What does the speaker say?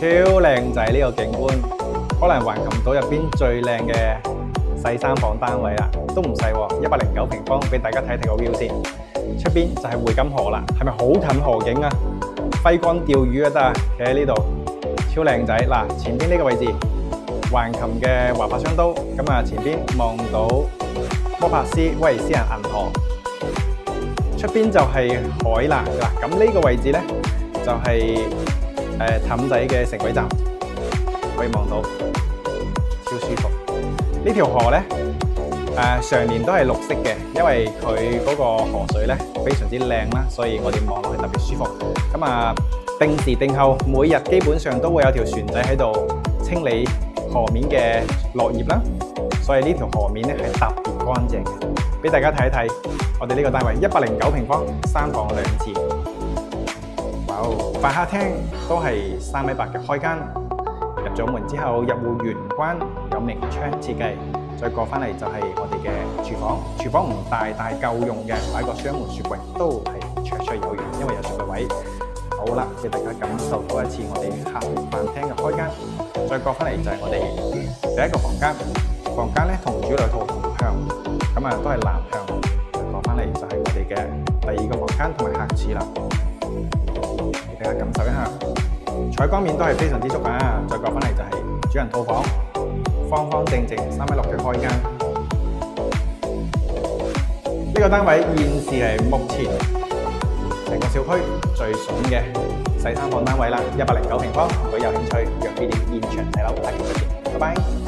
超靚仔呢個景觀，可能橫琴島入邊最靚嘅細三房單位啦，都唔細喎，109平方，俾大家睇睇個 view 先。出邊就係匯金河啦，係咪好近河景啊？揮竿釣魚都得啊，企喺呢度，超靚仔。嗱，前邊呢個位置，橫琴嘅華發商都，咁啊前邊望到摩帕斯威爾斯人銀河，出邊就係海啦。嗱，咁呢個位置咧就係氹仔嘅城軌站，可以望到，超舒服。呢條河咧常年都係綠色嘅，因為佢嗰個河水咧非常之靚啦，所以我哋望落去特別舒服。咁啊，定時定候，每日基本上都會有條船仔喺度清理河面嘅落葉啦，所以呢條河面咧係特別乾淨嘅。俾大家睇一睇，我哋呢個單位109平方，3房2廁。哇哦，飯客廳都係3.8米嘅開間。入咗門之後，入戶玄關有明窗設計，再過翻嚟就係我哋嘅廚房。廚房唔大，但係夠用嘅，擺個雙門雪櫃都係綽綽有餘，因為有雪櫃位。好啦，俾大家感受多一次我哋客飯廳嘅開間。再過翻嚟就係我哋第一個房間，房間咧同主內套同向，咁啊都係南向。再過翻嚟就係我哋嘅第二個房間同埋客廁啦，俾大家感受一下。採光面都係非常之足啊！再過翻嚟就係主人套房，方方正正3.6米嘅開間。呢個單位現時係目前成個小區最筍嘅細三房單位啦，109平方。如果有興趣，約你哋現場睇樓，下期再見，拜拜。